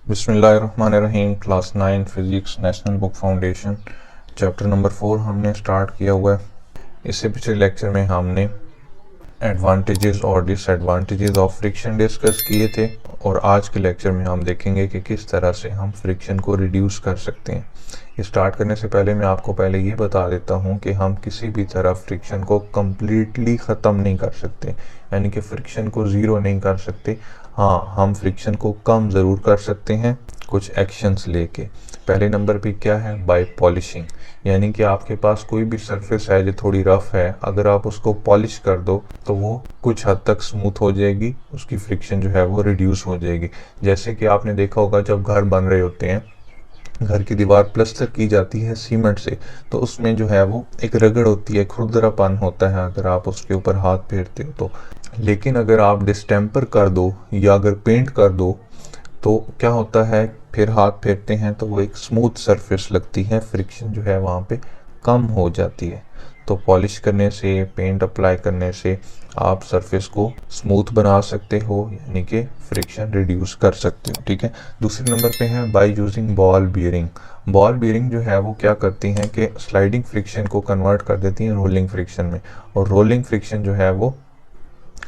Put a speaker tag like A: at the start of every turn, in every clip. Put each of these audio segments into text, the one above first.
A: बिस्मिल्लाहिर्रहमानिर्रहीम। Class 9 physics national book foundation chapter number 4 हमने start किया हुआ है। इससे पिछले लेक्चर में हमने एडवांटेजेस और डिसएडवांटेजेस ऑफ फ्रिक्शन डिस्कस किए थे और आज के लेक्चर में हम देखेंगे कि किस तरह से हम फ्रिक्शन को रिड्यूस कर सकते हैं। ये स्टार्ट करने से पहले मैं आपको पहले ये बता देता हूँ कि हम किसी भी तरह फ्रिक्शन को कम्प्लीटली ख़त्म नहीं कर सकते, यानी कि फ्रिक्शन को ज़ीरो नहीं कर सकते। हाँ, हम फ्रिक्शन को कम ज़रूर कर सकते हैं कुछ एक्शंस लेके। पहले नंबर पे क्या है? बाय पॉलिशिंग, यानी कि आपके पास कोई भी सरफेस है जो थोड़ी रफ है, अगर आप उसको पॉलिश कर दो तो वो कुछ हद तक स्मूथ हो जाएगी, उसकी फ्रिक्शन जो है वो रिड्यूस हो जाएगी। जैसे कि आपने देखा होगा जब घर बन रहे होते हैं, घर की दीवार प्लास्टर की जाती है सीमेंट से, तो उसमें जो है वो एक रगड़ होती है, खुरदरापन होता है अगर आप उसके ऊपर हाथ फेरते हो तो। लेकिन अगर आप डिस्टेम्पर कर दो या अगर पेंट कर दो तो क्या होता है, फिर हाथ फेरते हैं तो वो एक स्मूथ सरफेस लगती है, फ्रिक्शन जो है वहाँ पे कम हो जाती है। तो पॉलिश करने से, पेंट अप्लाई करने से आप सरफेस को स्मूथ बना सकते हो, यानी कि फ्रिक्शन रिड्यूस कर सकते हो। ठीक है। दूसरे नंबर पे है by using ball bearing. Ball bearing जो है वो क्या करती हैं कि स्लाइडिंग फ्रिक्शन को कन्वर्ट कर देती हैं रोलिंग फ्रिक्शन में, और रोलिंग फ्रिक्शन जो है वो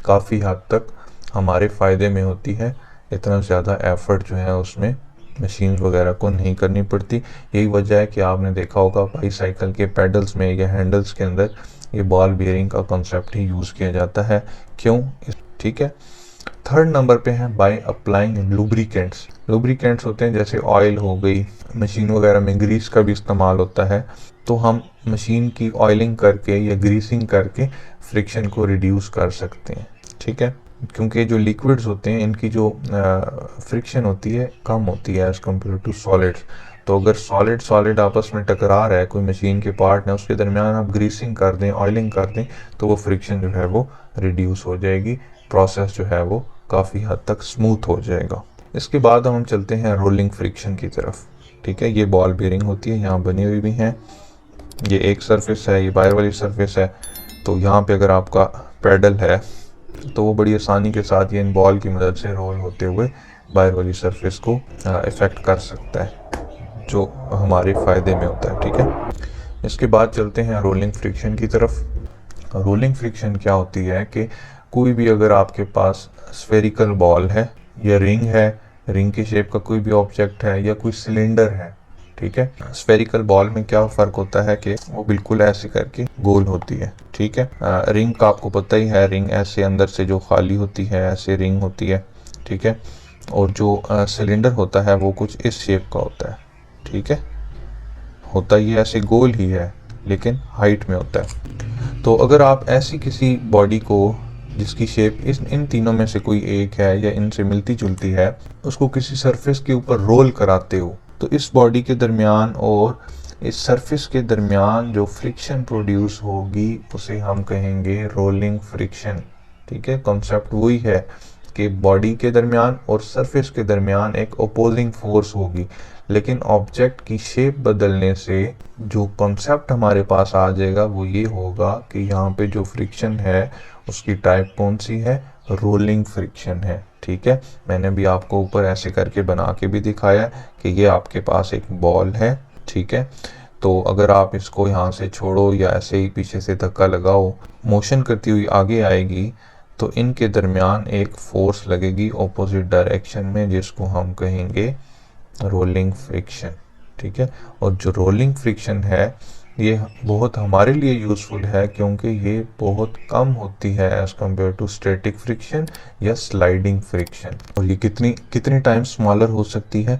A: काफ़ी हद तक हमारे फ़ायदे में होती है। इतना ज़्यादा एफर्ट जो है उसमें मशीन वगैरह को नहीं करनी पड़ती। यही वजह है कि आपने देखा होगा बाईसाइकिल के पेडल्स में या हैंडल्स के अंदर ये बॉल बियरिंग का कॉन्सेप्ट ही यूज़ किया जाता है। क्यों? ठीक है। थर्ड नंबर पे है बाय अप्लाइंग लुब्रिकेंट्स। लुब्रिकेंट्स होते हैं जैसे ऑयल हो गई, मशीन वगैरह में ग्रीस का भी इस्तेमाल होता है, तो हम मशीन की ऑयलिंग करके या ग्रीसिंग करके फ्रिक्शन को रिड्यूस कर सकते हैं। ठीक है। क्योंकि जो लिक्विड्स होते हैं इनकी जो फ्रिक्शन होती है कम होती है एज़ कम्पेयर टू सॉलिड्स। तो अगर सॉलिड सॉलिड आपस में टकरा रहा है, कोई मशीन के पार्ट है, उसके दरमियान आप ग्रीसिंग कर दें, ऑयलिंग कर दें, तो वो फ्रिक्शन जो है वो रिड्यूस हो जाएगी, प्रोसेस जो है वो काफ़ी हद तक स्मूथ हो जाएगा। इसके बाद हम चलते हैं रोलिंग फ्रिक्शन की तरफ। ठीक है। ये बॉल बेरिंग होती है, यहाँ बनी हुई भी हैं। ये एक सरफेस है, ये बाहर वाली सरफेस है। तो यहाँ पे अगर आपका पैडल है तो वो बड़ी आसानी के साथ ये इन बॉल की मदद से रोल होते हुए बाहर वाली सरफेस को इफेक्ट कर सकता है, जो हमारे फ़ायदे में होता है। ठीक है। इसके बाद चलते हैं रोलिंग फ्रिक्शन की तरफ। रोलिंग फ्रिक्शन क्या होती है कि कोई भी अगर आपके पास स्फेरिकल बॉल है या रिंग है, रिंग की शेप का कोई भी ऑब्जेक्ट है, या कोई सिलेंडर है, ठीक है। स्फेरिकल बॉल में क्या फ़र्क होता है कि वो बिल्कुल ऐसे करके गोल होती है। ठीक है। रिंग का आपको पता ही है, रिंग ऐसे अंदर से जो खाली होती है ऐसे रिंग होती है। ठीक है। और जो सिलेंडर होता है वो कुछ इस शेप का होता है। ठीक है। होता ही ऐसे गोल ही है लेकिन हाइट में होता है। तो अगर आप ऐसी किसी बॉडी को जिसकी शेप इन तीनों में से कोई एक है या इनसे मिलती जुलती है, उसको किसी सरफेस के ऊपर रोल कराते हो, तो इस बॉडी के दरमियान और इस सरफेस के दरमियान जो फ्रिक्शन प्रोड्यूस होगी उसे हम कहेंगे रोलिंग फ्रिक्शन। ठीक है। कॉन्सेप्ट वही है कि बॉडी के दरमियान और सरफेस के दरमियान एक ओपोजिंग फोर्स होगी, लेकिन ऑब्जेक्ट की शेप बदलने से जो कॉन्सेप्ट हमारे पास आ जाएगा वो ये होगा कि यहाँ पे जो फ्रिक्शन है उसकी टाइप कौन सी है? रोलिंग फ्रिक्शन है। ठीक है। मैंने भी आपको ऊपर ऐसे करके बना के भी दिखाया कि ये आपके पास एक बॉल है। ठीक है। तो अगर आप इसको यहाँ से छोड़ो या ऐसे ही पीछे से धक्का लगाओ, मोशन करती हुई आगे आएगी, तो इनके दरमियान एक फोर्स लगेगी ऑपोजिट डायरेक्शन में, जिसको हम कहेंगे रोलिंग फ्रिक्शन। ठीक है। और जो रोलिंग फ्रिक्शन है ये बहुत हमारे लिए यूज़फुल है क्योंकि ये बहुत कम होती है as compare to static friction या स्लाइडिंग फ्रिक्शन। और ये कितनी कितनी टाइम स्मॉलर हो सकती है?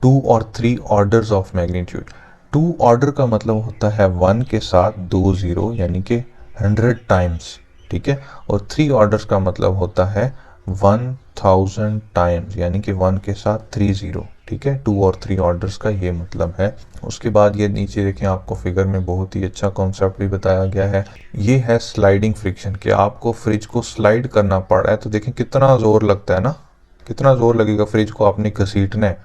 A: 2 और 3 ऑर्डर्स ऑफ मैग्नीट्यूड। 2 ऑर्डर का मतलब होता है 1 के साथ 2 ज़ीरो, यानी कि 100 टाइम्स। ठीक है। और 3 ऑर्डर्स का मतलब होता है 1000 टाइम्स, यानी कि 1 के साथ 3 ज़ीरो। ठीक है। 2 और 3 ऑर्डर्स का ये मतलब है। उसके बाद ये नीचे देखें, आपको फिगर में बहुत ही अच्छा कॉन्सेप्ट भी बताया गया है। ये है स्लाइडिंग फ्रिक्शन, कि आपको फ्रिज को स्लाइड करना पड़ रहा है, तो देखें कितना ज़ोर लगता है ना, कितना ज़ोर लगेगा फ्रिज को आपने घसीटना है,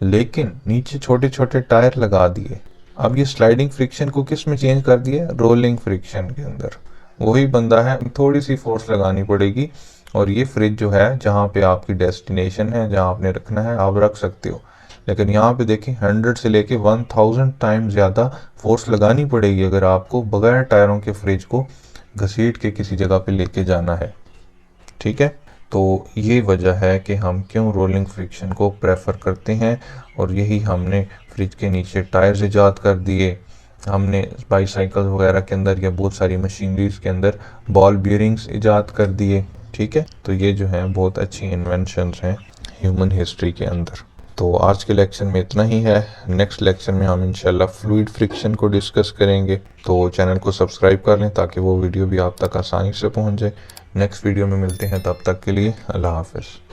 A: लेकिन नीचे छोटे छोटे टायर लगा दिए। अब ये स्लाइडिंग फ्रिक्शन को किस में चेंज कर दिया? रोलिंग फ्रिक्शन के अंदर। वही बंदा है, थोड़ी सी फोर्स लगानी पड़ेगी और ये फ्रिज जो है जहाँ पे आपकी डेस्टिनेशन है, जहाँ आपने रखना है, आप रख सकते हो। लेकिन यहाँ पे देखें 100 से लेके 1000 टाइम ज़्यादा फोर्स लगानी पड़ेगी अगर आपको बगैर टायरों के फ्रिज को घसीट के किसी जगह पे लेके जाना है। ठीक है, तो ये वजह है कि हम क्यों रोलिंग फ्रिक्शन को प्रेफर करते हैं, और यही हमने फ्रिज के नीचे टायर्स इजाद कर दिए। हमने बाईसाइकिल वगैरह के अंदर या बहुत सारी मशीनरीज के अंदर बॉल बियरिंग्स इजाद कर दिए। ठीक है, तो ये जो है बहुत अच्छी इन्वेंशंस हैं ह्यूमन हिस्ट्री के अंदर। तो आज के लेक्चर में इतना ही है। नेक्स्ट लेक्चर में हम इंशाल्लाह फ्लूइड फ्रिक्शन को डिस्कस करेंगे। तो चैनल को सब्सक्राइब कर लें ताकि वो वीडियो भी आप तक आसानी से पहुंच जाए। नेक्स्ट वीडियो में मिलते हैं, तब तक के लिए अल्लाह हाफ़िज़।